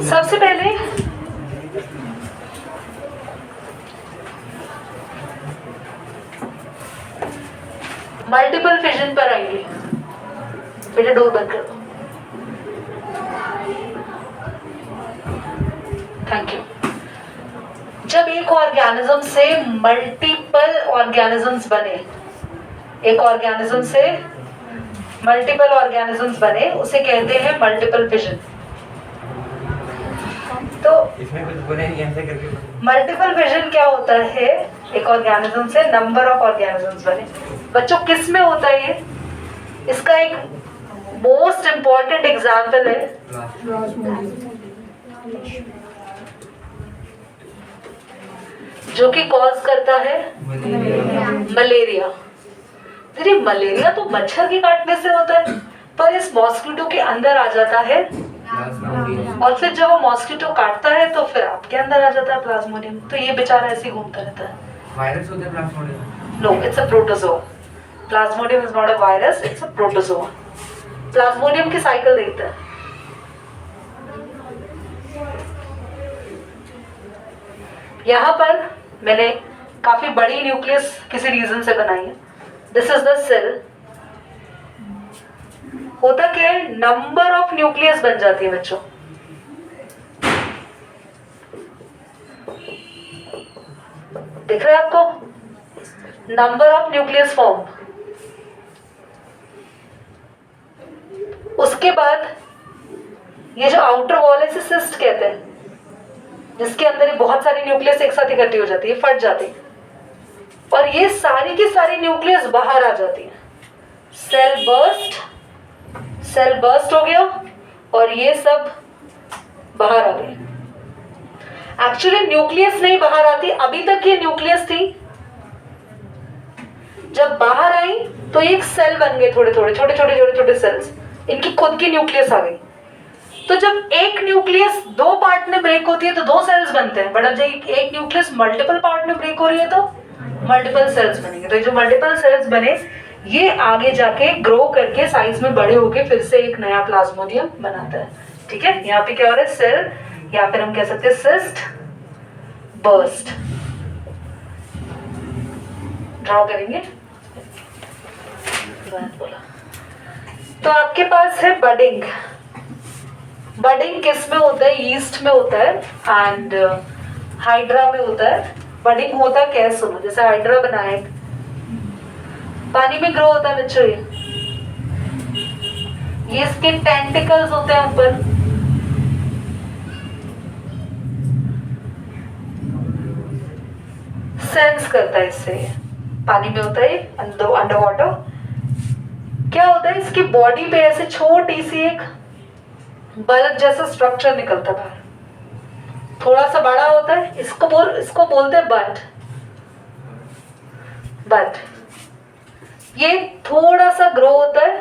सबसे पहले multiple fission पर आएंगे। बेटा डोर बंद कर दो। Thank you. जब एक ऑर्गेनिज्म से मल्टीपल ऑर्गेनिजम्स बने, एक ऑर्गेनिज्म से मल्टीपल ऑर्गेनिजम्स बने, उसे कहते हैं मल्टीपल फिजन। तो इसमें कुछ बोले ऐसे करके मल्टीपल फिजन क्या होता है? एक ऑर्गेनिज्म से नंबर ऑफ ऑर्गेनिजम्स बने। बच्चों किस में होता है ये? इसका एक मोस्ट इंपॉर्टेंट एग्जाम्पल है जो कि कॉज करता है मलेरिया। देखिए मलेरिया तो मच्छर के काटने से होता है, पर इस मॉस्किटो के अंदर आ जाता है और फिर जब वो मॉस्किटो काटता है तो फिर आपके अंदर आ जाता है प्लाज्मोडियम। तो ये बेचारा ऐसे ही घूमता रहता है। वायरस होता है plasmodium? No, it's a protozoa. Plasmodium is not a virus, it's a protozoa. Plasmodium की साइकिल देखता है। यहाँ पर मैंने काफी बड़ी न्यूक्लियस किसी रीजन से बनाई है। This is the cell. होता क्या है, नंबर ऑफ न्यूक्लियस बन जाती है बच्चों। दिख रहा है आपको? Number of nucleus form. उसके बाद ये जो आउटर वॉल है इसे सिस्ट कहते हैं, जिसके अंदर ये बहुत सारी न्यूक्लियस एक साथ इकट्ठी हो जाती है, फट जाती है, और ये सारी की सारी न्यूक्लियस बाहर आ जाती है। सेल बर्स्ट हो गया और ये सब बाहर आ गए। एक्चुअली न्यूक्लियस नहीं बाहर आती, अभी तक ये न्यूक्लियस थी। जब बाहर आई तो एक सेल बन गए, थोड़े छोटे सेल्स। इनकी खुद की न्यूक्लियस आ गई। तो जब एक न्यूक्लियस दो पार्ट में ब्रेक होती है तो दो सेल्स बनते हैं, बट जब एक न्यूक्लियस मल्टीपल पार्ट में ब्रेक हो रही है तो मल्टीपल सेल्स बनेंगे। तो जो मल्टीपल सेल्स बने ये आगे जाके ग्रो करके साइज में बड़े होके फिर से एक नया प्लाज्मोडियम बनाता है। ठीक है, यहाँ पे क्या हो रहा है? सेल, या फिर हम कह सकते हैं सिस्ट, बर्स्ट। ड्रॉ करेंगे। तो आपके पास है बडिंग। बडिंग किस में होता है? यीस्ट में होता है एंड हाइड्रा में होता है। बडिंग होता क्या है सुनो, जैसे हाइड्रा बनाए पानी में ग्रो होता है बच्चों। ये इसके टेंटिकल्स होते हैं ऊपर, सेंस करता है इससे। पानी में होता है अंडर वाटर। क्या होता है, इसकी बॉडी पे ऐसे छोटी सी एक बल्ब जैसा स्ट्रक्चर निकलता है बाहर, थोड़ा सा बड़ा होता है। इसको बोलते हैं बट ये थोड़ा सा ग्रो होता है,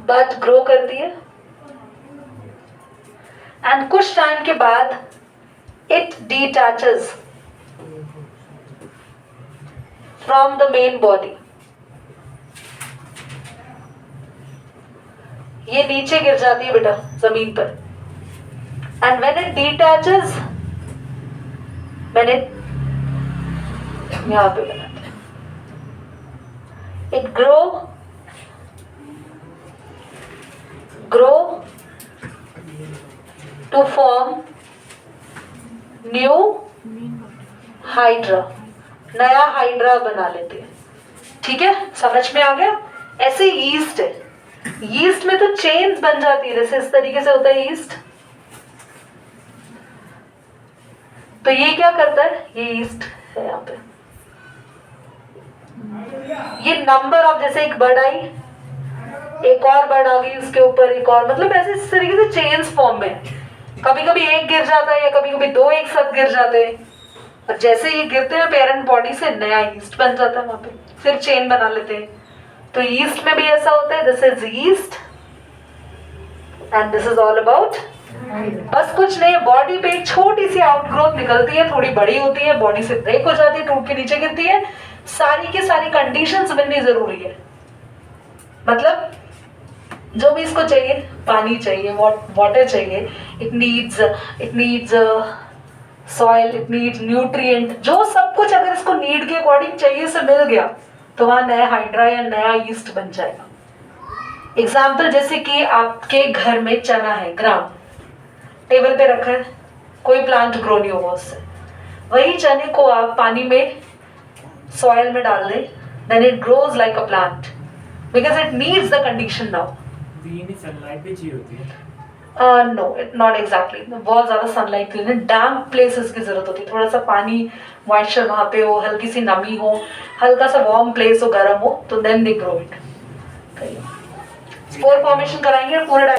बट ग्रो करती है एंड कुछ टाइम के बाद it detaches from the main body. ये नीचे गिर जाती है बेटा जमीन पर। एंड व्हेन इट डिटैचेस, मैंने यहां पे बनाते हैं, it grow to form new hydra, नया हाइड्रा बना लेते हैं। ठीक है, समझ में आ गया? ऐसे यीस्ट है, यीस्ट में तो चेन्स बन जाती है, जैसे इस तरीके से होता है यीस्ट। तो ये क्या करता है, ये यीस्ट है यहाँ पे। ये नंबर ऑफ, जैसे एक बर्ड आई, एक और बर्ड आ गई उसके ऊपर, एक और, मतलब ऐसे इस तरीके से चेन्स फॉर्म में। कभी कभी एक गिर जाता है या कभी कभी दो एक साथ गिर जाते हैं, और जैसे ये गिरते हैं पेरेंट बॉडी से नया यीस्ट बन जाता है वहां पे, फिर चेन बना लेते हैं। तो यीस्ट में भी ऐसा होता है, this is yeast and this is all about बस कुछ नहीं, बॉडी पे एक छोटी सी आउटग्रोथ निकलती है, थोड़ी बड़ी होती है, बॉडी से ब्रेक हो जाती है, टूट के नीचे गिरती है। सारी की सारी कंडीशंस बननी जरूरी है। मतलब जो भी इसको चाहिए, पानी चाहिए, वाटर चाहिए, it needs soil, it needs nutrient, जो सब कुछ अगर इसको नीड के अकॉर्डिंग चाहिए से मिल गया तो वहां नया हाइड्रा या नया ईस्ट बन जाएगा। एग्जाम्पल जैसे कि आपके घर में चना है, ग्राम टेबल पे रखा है, कोई प्लांट ग्रो नहीं होगा उससे। वही चने को आप पानी में, सॉइल में डाल दें, then it grows like a plant because it needs the condition now. Sunlight भी चाहिए होती है। नो, नॉट एग्जैक्टली, बहुत ज्यादा सनलाइट के लिए डैम्प प्लेसेस की जरूरत होती है, थोड़ा सा पानी मॉइस्चर वहां पे हो, हल्की सी नमी हो, हल्का सा वार्म प्लेस हो, गर्म हो, तो then they grow it. Spore formation कराएंगे पूरे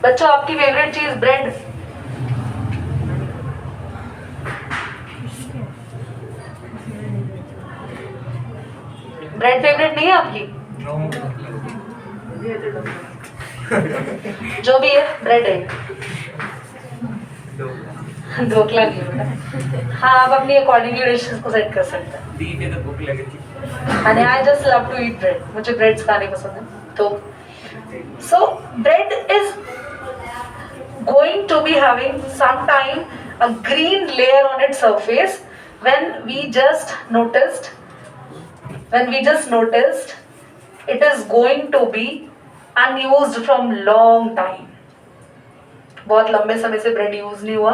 बच्चों। आपकी फेवरेट चीज ब्रेड, ब्रेड फेवरेट नहीं है आपकी? जो भी है ब्रेड है। ढोकला नहीं होता। हाँ, आप अपनी अकॉर्डिंगली डिशेस को सेट कर सकते हैं। दी के तो भूख लगी थी। And I just love to eat bread. मुझे ब्रेड्स खाने पसंद है। तो so bread is going to be having sometime a green layer on its surface when we just noticed it is going to be unused from long time. बहुत लंबे समय से bread use नहीं हुआ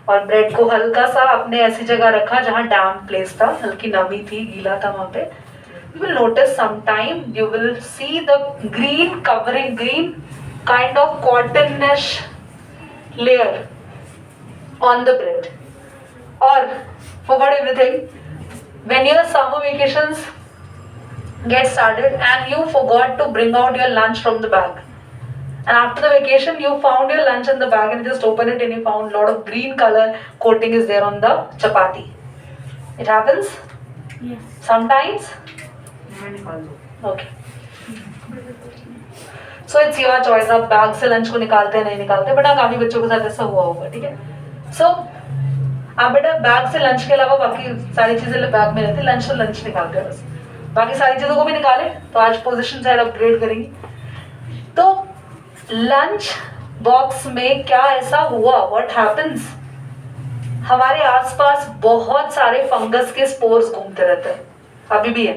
और ब्रेड को हल्का सा आपने ऐसी जगह रखा जहाँ डैम्प प्लेस था, हल्की नमी थी, गीला था वहां पे। You will notice sometime you will see the green covering, green kind of cottonish layer on the bread. Or forgot everything, when your summer vacations get started and you forgot to bring out your lunch from the bag, and after the vacation you found your lunch in the bag and just open it and you found a lot of green color coating is there on the chapati. It happens? Yes. Sometimes? Okay. So it's your choice, आप bag से lunch को निकालते हैं नहीं निकालते, but हाँ काफी बच्चों के साथ ऐसा हुआ होगा, ठीक है। सो आप बेटा बैग से लंच के अलावा बाकी सारी चीजें बैग में रहती है, लंच तो लंच निकालते हैं बस, बाकी सारी चीजों को भी निकाले तो आज पोजीशन शायद अपग्रेड करेंगे। तो लंच बॉक्स में क्या ऐसा हुआ, व्हाट हैपेंस, हमारे आसपास बहुत सारे फंगस के स्पोर्स घूमते रहते हैं, अभी भी है।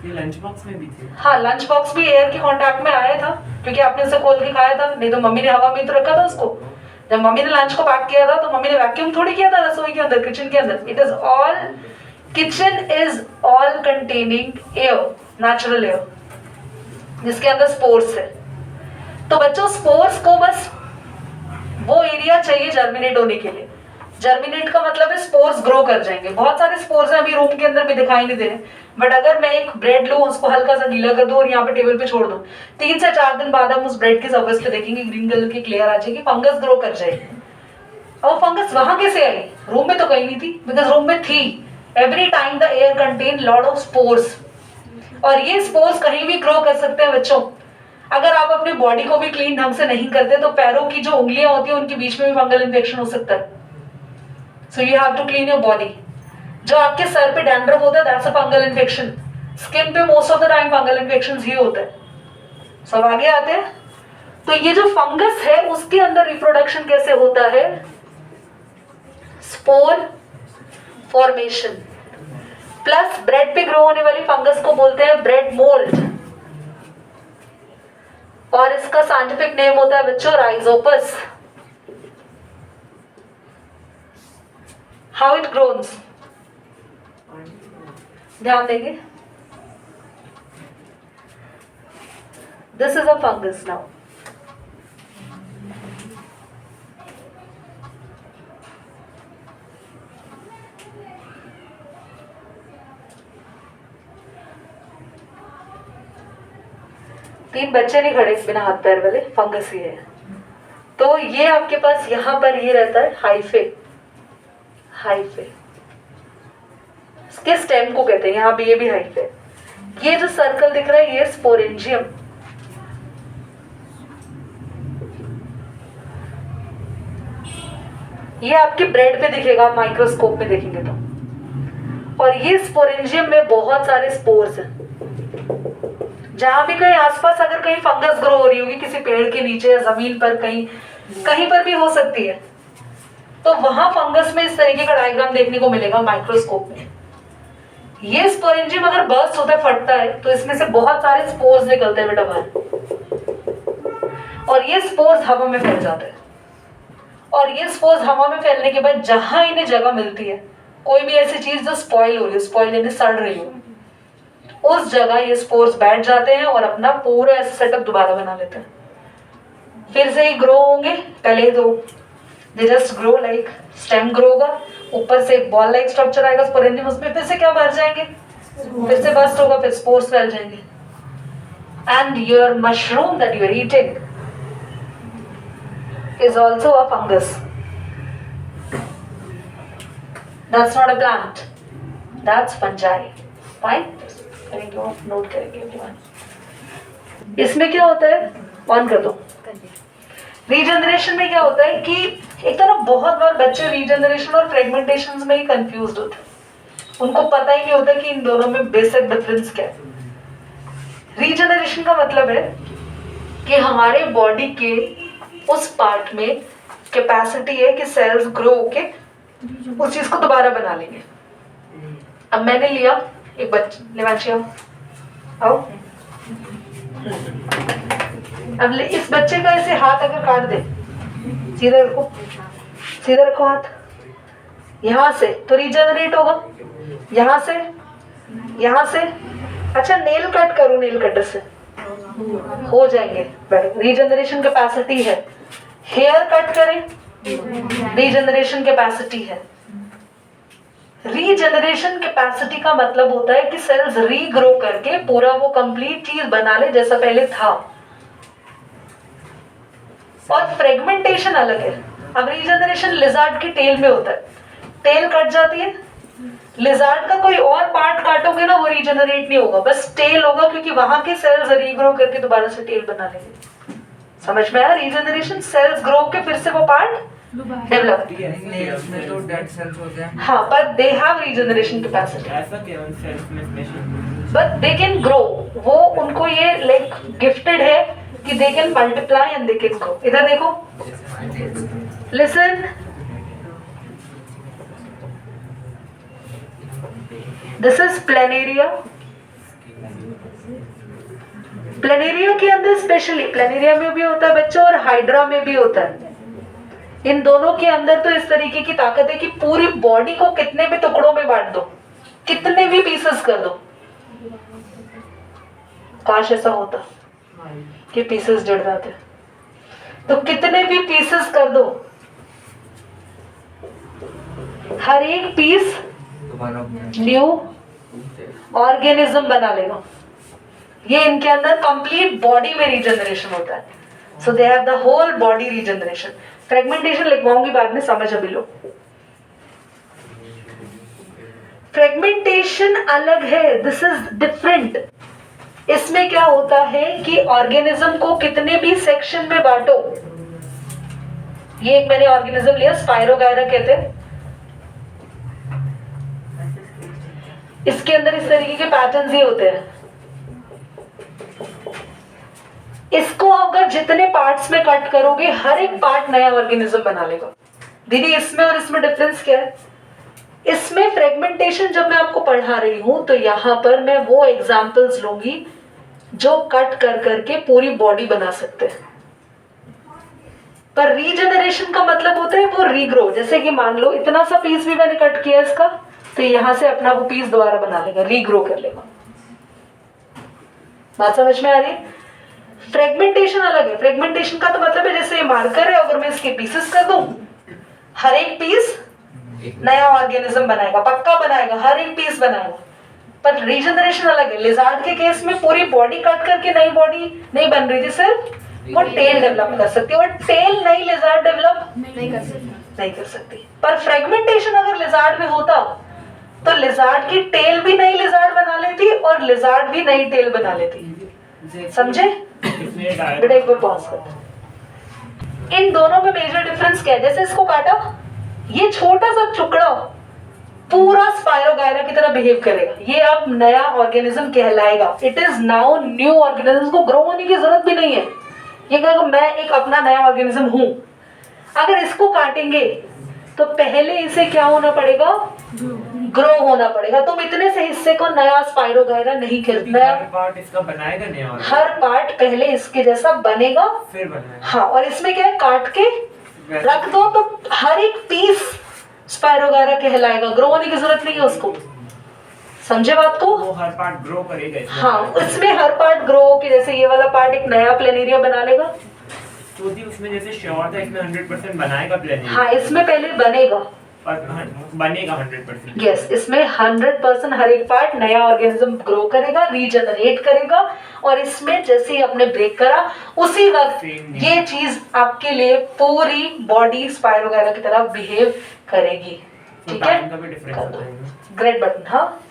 ये लंच बॉक्स में भी थे। हाँ, लंच बॉक्स भी एयर के कांटेक्ट में आया था क्योंकि आपने उसे खोल के खाया था, नहीं तो मम्मी ने हवा में तो रखा था उसको। जब मम्मी ने लंच को पैक किया था तो मम्मी ने वैक्यूम थोड़ी किया था रसोई के अंदर, किचन के अंदर। It is all, kitchen is all containing air, natural air, जिसके अंदर स्पोर्स है। तो बच्चों स्पोर्स को बस वो एरिया चाहिए जर्मिनेट होने के लिए। जर्मिनेट का मतलब है स्पोर्स ग्रो कर जाएंगे। बहुत सारे स्पोर्स हैं अभी रूम के अंदर भी दिखाई नहीं दे रहे, बट अगर मैं एक ब्रेड लूं, उसको हल्का सा गीला कर दूं और यहाँ पे टेबल पे छोड़ दूं, 3 से 4 दिन बाद हम उस ब्रेड की सरफेस पे देखेंगे ग्रीन कलर की क्लेयर आ जाएगी, फंगस ग्रो कर जाएगी। और फंगस वहां कैसे आई? रूम में तो कहीं नहीं थी, बिकॉज रूम में थी। Every time the air contain lot of spores, और ये स्पोर्स कहीं भी ग्रो कर सकते हैं बच्चों। अगर आप अपनी बॉडी को भी क्लीन ढंग से नहीं करते तो पैरों की जो उंगलियां होती है उनके बीच में भी फंगल इन्फेक्शन हो सकता है। So you have to clean your body. जो आपके सर पे डैंड्रफ होता है that's a fungal infection. Skin पे most of the time fungal infections ही होते हैं। सब आगे आते हैं। तो ये जो फंगस है उसके अंदर रिप्रोडक्शन कैसे होता है? स्पोर फॉर्मेशन प्लस ब्रेड पे ग्रो होने वाली फंगस को बोलते हैं ब्रेड मोल्ड, और इसका साइंटिफिक नेम होता है बच्चों राइजोपस। हाउ इट ग्रोन्स, ध्यान देंगे। This is a fungus now. तीन बच्चे नहीं खड़े बिना हाथ पैर वाले, फंगस ही है। तो ये आपके पास यहां पर ये रहता है हाइफे, हाइफे इसके स्टेम को कहते हैं, यहाँ पे ये भी हाइफे। ये जो सर्कल दिख रहा है ये स्पोरेंजियम, ये आपकी ब्रेड पे दिखेगा, आप माइक्रोस्कोप में देखेंगे तो। और ये स्पोरेंजियम में बहुत सारे स्पोर्स हैं। जहां भी कहीं आसपास अगर कहीं फंगस ग्रो हो रही होगी किसी पेड़ के नीचे या जमीन पर, कहीं कहीं पर भी हो सकती है, तो वहां फंगस में इस तरीके का डायग्राम देखने को मिलेगा माइक्रोस्कोप में। ये स्पोरेंजियम अगर बर्स्ट होता है, फटता है, तो इसमें से बहुत सारे स्पोर्स निकलते हैं बेटा बाहर, और ये स्पोर्स हवा में फैल जाते हैं। और ये स्पोर्स हवा में फैलने के बाद जहां इन्हें जगह मिलती है, कोई भी ऐसी चीज जो स्पॉइल हो रही है, स्पॉइल यानी सड़ रही हो, उस जगह ये स्पोर्स बैठ जाते हैं और अपना पूरा ऐसा सेटअप दोबारा बना लेते हैं। फिर से ही ग्रो होंगे, पहले दो they just grow like stem grow होगा, ऊपर से एक बॉल लाइक स्ट्रक्चर आएगा स्पोरेंजियम, उसमें फिर से क्या भर जाएंगे, फिर से बस्ट होगा, फिर स्पोर्स फैल जाएंगे। And your mushroom that you are eating is also a fungus. That's not a plant. That's fungi. Fine? करेंगे, नोट करेंगे everyone. इसमें क्या होता है, ऑन कर दो। रीजनरेशन में क्या होता है कि एक तो ना बहुत बार बच्चे रीजनरेशन और फ्रेगमेंटेशन में ही कंफ्यूज होते हैं, उनको पता ही नहीं होता कि इन दोनों में बेसिक डिफरेंस क्या है। रीजनरेशन का मतलब है कि हमारे बॉडी के उस पार्ट में कैपेसिटी है कि सेल्स ग्रो होके उस चीज को दोबारा बना लेंगे। अब मैंने लिया एक बच्चा, लेवांशिया आओ, अब इस बच्चे का ऐसे हाथ अगर काट दे, सीधा रखो, सीधा रखो हाथ, यहाँ से तो रीजनरेट होगा, यहाँ से, यहाँ से। अच्छा नेल कट करो, नेल कटर से हो जाएंगे, रीजनरेशन कैपेसिटी है। हेयर कट करें, रीजनरेशन कैपेसिटी है। रीजनरेशन कैपेसिटी का मतलब होता है कि सेल्स रीग्रो करके पूरा वो कंप्लीट चीज बना ले जैसा पहले था। और फ्रेगमेंटेशन अलग है। अब रीजनरेशन लिजार्ड की टेल में होता है, टेल कट जाती है, लिजार्ड का कोई और पार्ट काटोगे ना वो रीजनरेट नहीं होगा, बस टेल होगा, क्योंकि वहां के सेल्स रीग्रो करके दोबारा से टेल बना लेंगे। समझ में आया? रीजनरेशन सेल्स ग्रो के फिर से वो पार्ट डेवलप, उसमें तो डेड सेल्स होते हैं। हाँ, पर दे हैव रीजनरेशन कैपेसिटी, ऐसा क्या उन सेल्स में special? But they can grow. वो उनको ये लाइक गिफ्टेड है कि they can multiply and they can grow. इधर देखो, listen, this is planaria. Planaria के अंदर स्पेशली, प्लेनेरिया में भी होता है बच्चों और हाइड्रा में भी होता है। इन दोनों के अंदर तो इस तरीके की ताकत है कि पूरी बॉडी को कितने भी टुकड़ों में बांट दो, कितने भी पीसेस कर दो। काश ऐसा होता कि पीसेस जुड़ जाते, तो कितने भी पीसेस कर दो, हर एक पीस न्यू ऑर्गेनिज्म बना लेगा। ये इनके अंदर कंप्लीट बॉडी में रीजनरेशन होता है। So they have the whole body regeneration. Fragmentation लिखवाऊंगी बाद में, समझ अभी लो। फ्रेगमेंटेशन अलग है, दिस इज डिफरेंट। इसमें क्या होता है कि ऑर्गेनिज्म को कितने भी सेक्शन में बांटो। ये एक मैंने ऑर्गेनिज्म लिया, स्पाइरोगायरा कहते हैं। इसके अंदर इस तरीके के पैटर्न्स ही होते हैं। इसको अगर जितने पार्ट्स में कट करोगे, हर एक पार्ट नया ऑर्गेनिज्म बना लेगा। दीदी इसमें और इसमें डिफरेंस क्या है? इसमें फ्रेगमेंटेशन जब मैं आपको पढ़ा रही हूं तो यहां पर मैं वो एग्जांपल्स लूंगी जो कट कर करके पूरी बॉडी बना सकते हैं। पर रीजनरेशन का मतलब होता है वो रीग्रो। जैसे कि मान लो इतना सा पीस भी मैंने कट किया इसका, तो यहां से अपना वो पीस दोबारा बना लेगा, रीग्रो कर लेगा। बात समझ में आ रही है? फ्रेगमेंटेशन अलग है। फ्रेगमेंटेशन का तो मतलब है जैसे ये मार्कर है, अगर मैं इसके पीसेस कर दूं, हर एक पीस नया ऑर्गेनिज्म बनाएगा, पक्का बनाएगा, हर एक पीस बनाएगा। पर रीजनरेशन अलग है। लिजार्ड के केस में पूरी बॉडी कट करके नई बॉडी नहीं बन रही थी, सिर्फ वो टेल डेवलप कर सकती है, और टेल नई लिजार्ड डेवलप नहीं कर सकती। पर फ्रेगमेंटेशन अगर लिजार्ड में होता तो लिजार्ड की टेल भी नई लिजार्ड बना लेती और लिजार्ड भी नई टेल बना लेती। समझे? बेटा एक बार पॉज कर। इन दोनों में मेजर डिफरेंस क्या है? जैसे इसको काटा, ये छोटा सा टुकड़ा पूरा स्पायरोगायरा की तरह बिहेव करेगा, ये अब नया ऑर्गेनिज्म कहलाएगा। It is now new organism, को ग्रो होने की जरूरत भी नहीं है, ये कहेगा मैं एक अपना नया ऑर्गेनिज्म हूं। अगर इसको काटेंगे तो पहले इसे क्या होना पड़ेगा, ग्रो होना पड़ेगा। तुम इतने से हिस्से को नया स्पायरोगायरा नहीं क्योंकि कहते, हर पार्ट इसका बनाएगा नया और हर पार्ट पहले इसके जैसा बनेगा। फिर बनाएगा। हाँ, और इसमें क्या है, काट के रख दो तो हर एक पीस स्पायरोगायरा कहलाएगा, ग्रो होने की जरूरत नहीं है उसको। समझे बात को? वो हर पार्ट ग्रो करेगा इसमें। हाँ, इसमें हर पार्ट ग्रो होके, जैसे ये वाला पार्ट एक नया प्लेनेरिया बना लेगा। तो जी उसमें जैसे श्योर था इसमें 100% बनाएगा प्लेनेरिया। हाँ, इसमें पहले बनेगा, बनेगा 100%। यस, इसमें 100% हर एक पार्ट नया ऑर्गेनिज्म ग्रो करेगा, रीजनरेट करेगा। और इसमें जैसे ही आपने ब्रेक करा उसी वक्त ये चीज आपके लिए पूरी बॉडी स्पायरोगायरा की तरह बिहेव करेगी। ठीक है, टाइम का भी डिफरेंस होता है। Great button. हाँ,